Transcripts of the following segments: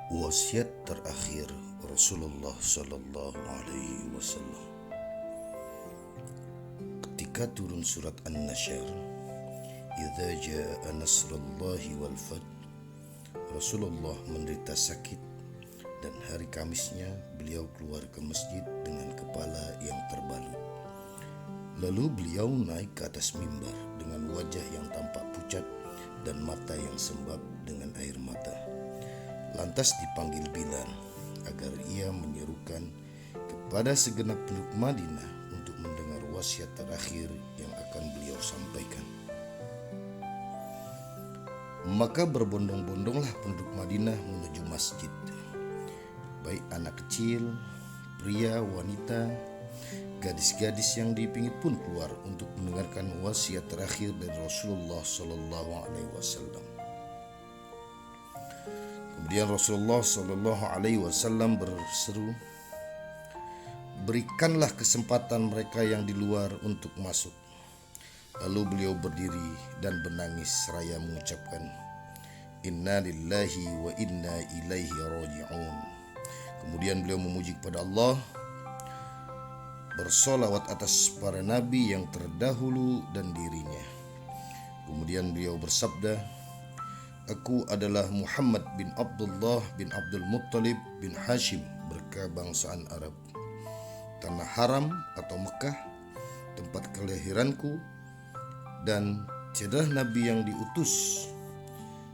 Wasiat terakhir Rasulullah Sallallahu Alaihi Wasallam ketika turun surat An-Nasyr, "Idza jaa nasrullahi wal fath", Rasulullah menderita sakit dan hari Kamisnya beliau keluar ke masjid dengan kepala yang terbalut. Lalu beliau naik ke atas mimbar dengan wajah yang tampak pucat dan mata yang sembab dengan air mata. Lantas dipanggil Bilal agar ia menyerukan kepada segenap penduduk Madinah untuk mendengar wasiat terakhir yang akan beliau sampaikan. Maka berbondong-bondonglah penduduk Madinah menuju masjid, baik anak kecil, pria, wanita, gadis-gadis yang dipingit pun keluar untuk mendengarkan wasiat terakhir dari Rasulullah Sallallahu Alaihi Wasallam. Kemudian Rasulullah Sallallahu Alaihi Wasallam berseru, "Berikanlah kesempatan mereka yang di luar untuk masuk." Lalu beliau berdiri dan menangis seraya mengucapkan, "Inna lillahi wa inna ilaihi raji'un." Kemudian beliau memuji kepada Allah, bersolawat atas para nabi yang terdahulu dan dirinya. Kemudian beliau bersabda, "Aku adalah Muhammad bin Abdullah bin Abdul Muttalib bin Hashim berkebangsaan Arab. Tanah haram atau Mekah, tempat kelahiranku, dan tiada nabi yang diutus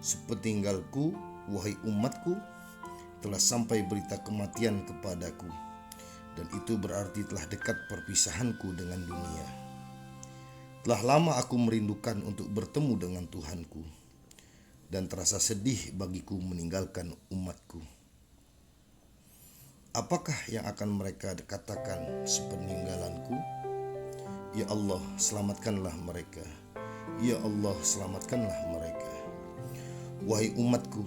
sepeninggalku, wahai umatku, telah sampai berita kematian kepadaku. Dan itu berarti telah dekat perpisahanku dengan dunia. Telah lama aku merindukan untuk bertemu dengan Tuhanku, dan terasa sedih bagiku meninggalkan umatku. Apakah yang akan mereka katakan sepeninggalanku? Ya Allah, selamatkanlah mereka. Ya Allah, selamatkanlah mereka. Wahai umatku,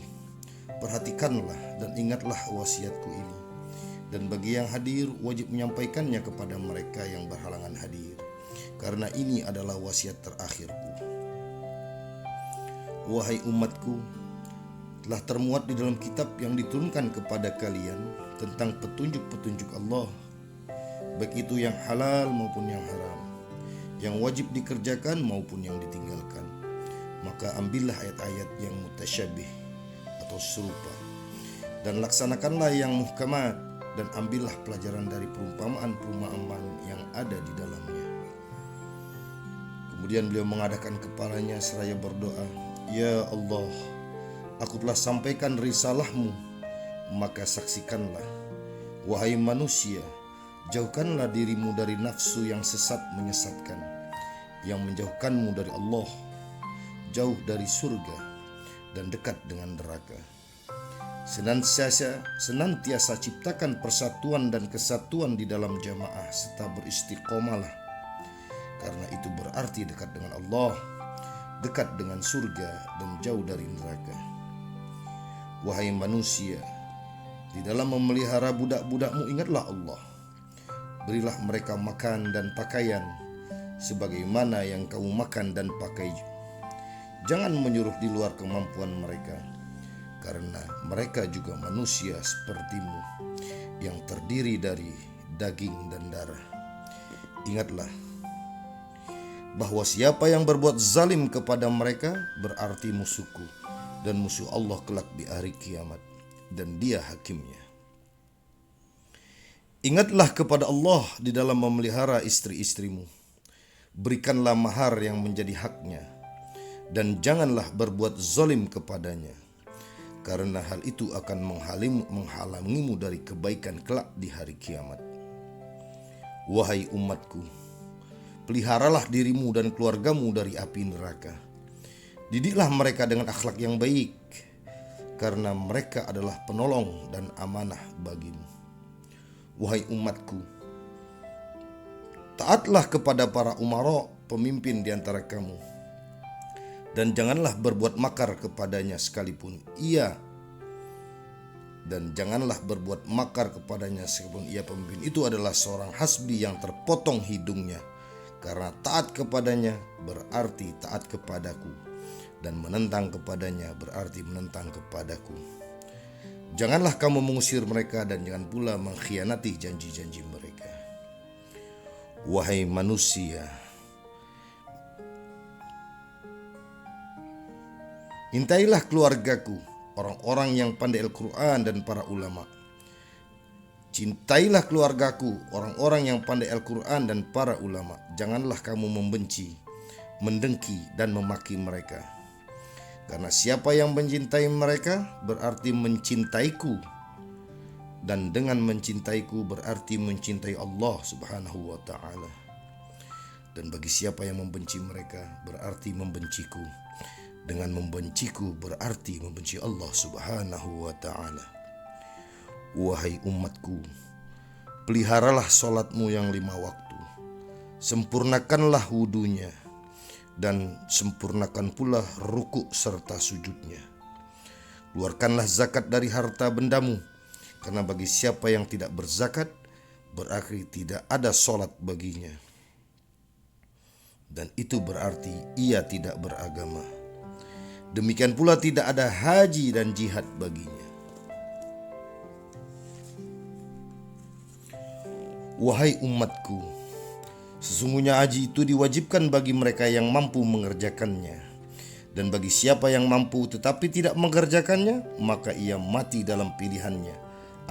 perhatikanlah dan ingatlah wasiatku ini. Dan bagi yang hadir wajib menyampaikannya kepada mereka yang berhalangan hadir, karena ini adalah wasiat terakhirku. Wahai umatku, telah termuat di dalam kitab yang diturunkan kepada kalian tentang petunjuk-petunjuk Allah, baik itu yang halal maupun yang haram, yang wajib dikerjakan maupun yang ditinggalkan. Maka ambillah ayat-ayat yang mutasyabih atau serupa, dan laksanakanlah yang muhkamat, dan ambillah pelajaran dari perumpamaan-perumpamaan yang ada di dalamnya." Kemudian beliau mengadahkan kepalanya seraya berdoa, "Ya Allah, aku telah sampaikan risalahmu, maka saksikanlah. Wahai manusia, jauhkanlah dirimu dari nafsu yang sesat menyesatkan, yang menjauhkanmu dari Allah, jauh dari surga dan dekat dengan neraka. Senantiasa ciptakan persatuan dan kesatuan di dalam jamaah, serta beristiqomalah, karena itu berarti dekat dengan Allah, dekat dengan surga dan jauh dari neraka. Wahai manusia, di dalam memelihara budak-budakmu ingatlah Allah. Berilah mereka makan dan pakaian sebagaimana yang kamu makan dan pakai. Jangan menyuruh di luar kemampuan mereka, karena mereka juga manusia sepertimu yang terdiri dari daging dan darah. Ingatlah bahwa siapa yang berbuat zalim kepada mereka berarti musuhku dan musuh Allah kelak di hari kiamat, dan dia hakimnya. Ingatlah kepada Allah di dalam memelihara istri-istrimu. Berikanlah mahar yang menjadi haknya, dan janganlah berbuat zalim kepadanya, karena hal itu akan menghalangimu dari kebaikan kelak di hari kiamat. Wahai umatku, peliharalah dirimu dan keluargamu dari api neraka. Didiklah mereka dengan akhlak yang baik, karena mereka adalah penolong dan amanah bagimu. Wahai umatku, taatlah kepada para umara, pemimpin di antara kamu, dan janganlah berbuat makar kepadanya sekalipun ia pemimpin itu adalah seorang hasbi yang terpotong hidungnya, karena taat kepadanya berarti taat kepadaku, dan menentang kepadanya berarti menentang kepadaku. Janganlah kamu mengusir mereka dan jangan pula mengkhianati janji-janji mereka. Wahai manusia, intailah keluargaku, orang-orang yang pandai Al-Quran dan para ulama. Cintailah keluargaku, orang-orang yang pandai Al-Quran dan para ulama. Janganlah kamu membenci, mendengki dan memaki mereka. Karena siapa yang mencintai mereka berarti mencintaiku, dan dengan mencintaiku berarti mencintai Allah Subhanahu wa ta'ala. Dan bagi siapa yang membenci mereka berarti membenciku, dengan membenciku berarti membenci Allah Subhanahu wa ta'ala. Wahai umatku, peliharalah solatmu yang 5 waktu, sempurnakanlah wudunya, dan sempurnakan pula ruku serta sujudnya. Keluarkanlah zakat dari harta bendamu, karena bagi siapa yang tidak berzakat berarti tidak ada solat baginya, dan itu berarti ia tidak beragama. Demikian pula tidak ada haji dan jihad baginya. Wahai umatku, sesungguhnya haji itu diwajibkan bagi mereka yang mampu mengerjakannya. Dan bagi siapa yang mampu tetapi tidak mengerjakannya, maka ia mati dalam pilihannya.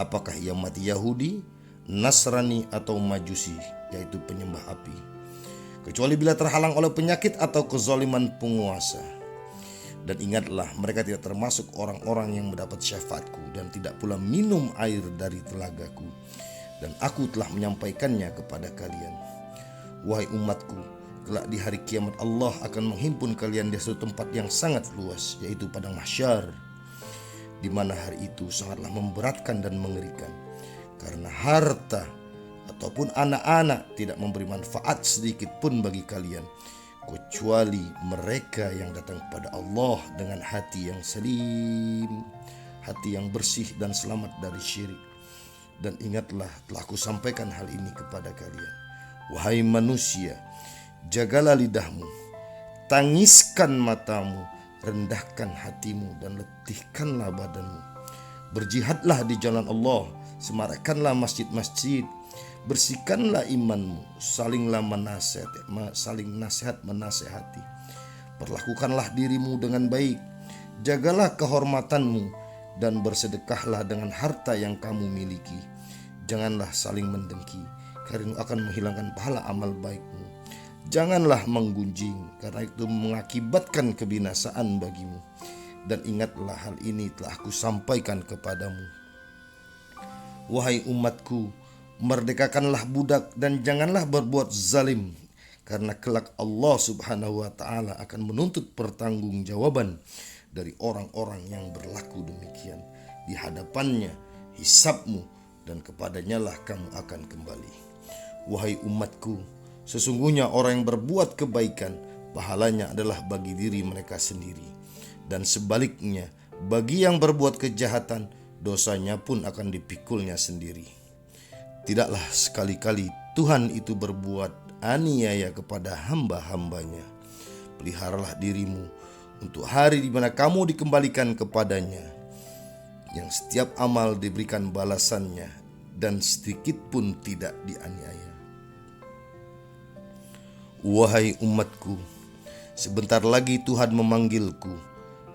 Apakah ia mati Yahudi, Nasrani atau Majusi, yaitu penyembah api. Kecuali bila terhalang oleh penyakit atau kezaliman penguasa. Dan ingatlah, mereka tidak termasuk orang-orang yang mendapat syafaatku dan tidak pula minum air dari telagaku. Dan aku telah menyampaikannya kepada kalian. Wahai umatku, kelak di hari kiamat Allah akan menghimpun kalian di suatu tempat yang sangat luas, yaitu padang mahsyar, di mana hari itu sangatlah memberatkan dan mengerikan, karena harta ataupun anak-anak tidak memberi manfaat sedikit pun bagi kalian, kecuali mereka yang datang kepada Allah dengan hati yang salim, hati yang bersih dan selamat dari syirik. Dan ingatlah, telah aku sampaikan hal ini kepada kalian. Wahai manusia, jagalah lidahmu, tangiskan matamu, rendahkan hatimu, dan letihkanlah badanmu. Berjihadlah di jalan Allah, semarakkanlah masjid-masjid, bersihkanlah imanmu, saling nasihat menasehati. Perlakukanlah dirimu dengan baik, jagalah kehormatanmu, dan bersedekahlah dengan harta yang kamu miliki. Janganlah saling mendengki, karena itu akan menghilangkan pahala amal baikmu. Janganlah menggunjing, karena itu mengakibatkan kebinasaan bagimu. Dan ingatlah, hal ini telah aku sampaikan kepadamu. Wahai umatku, merdekakanlah budak dan janganlah berbuat zalim, karena kelak Allah Subhanahu wa ta'ala akan menuntut pertanggungjawaban dari orang-orang yang berlaku demikian. Di hadapannya hisabmu, dan kepadanya lah kamu akan kembali. Wahai umatku, sesungguhnya orang yang berbuat kebaikan, pahalanya adalah bagi diri mereka sendiri. Dan sebaliknya, bagi yang berbuat kejahatan, dosanya pun akan dipikulnya sendiri. Tidaklah sekali-kali Tuhan itu berbuat aniaya kepada hamba-hambanya. Peliharalah dirimu untuk hari di mana kamu dikembalikan kepadanya, yang setiap amal diberikan balasannya dan sedikit pun tidak dianiaya. Wahai umatku, sebentar lagi Tuhan memanggilku,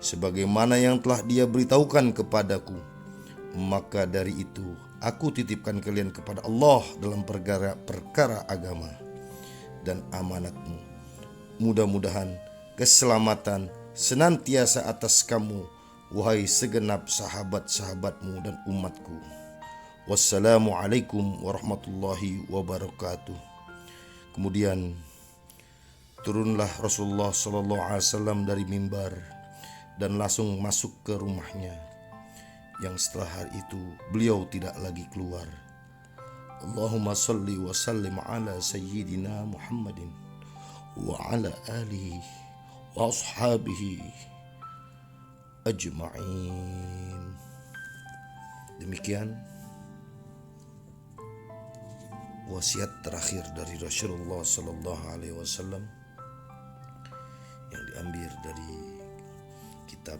sebagaimana yang telah Dia beritahukan kepadaku. Maka dari itu aku titipkan kalian kepada Allah dalam perkara agama dan amanatmu. Mudah-mudahan keselamatan senantiasa atas kamu, wahai segenap sahabat-sahabatmu dan umatku. Wassalamualaikum warahmatullahi wabarakatuh. Kemudian turunlah Rasulullah SAW dari mimbar dan langsung masuk ke rumahnya, yang setelah hari itu beliau tidak lagi keluar. Allahumma salli wa sallim ala sayyidina Muhammadin wa ala alihi wa ashabihi ajma'in. Demikian wasiat terakhir dari Rasulullah sallallahu alaihi wasallam yang diambil dari kitab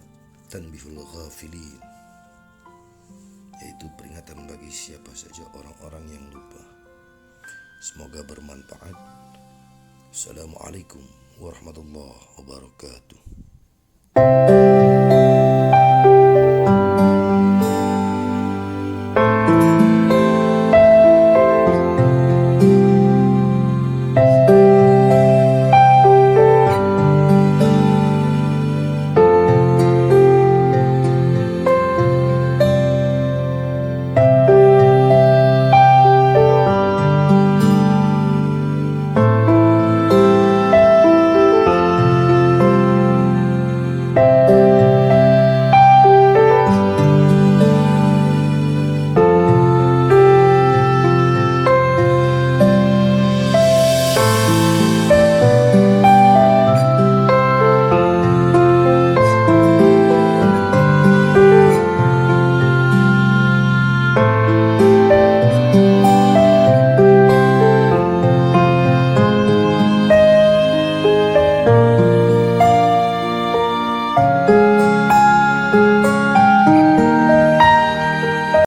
Tanbihul Ghafilin, yaitu peringatan bagi siapa saja orang-orang yang lupa. Semoga bermanfaat. Assalamualaikum warahmatullahi wabarakatuh.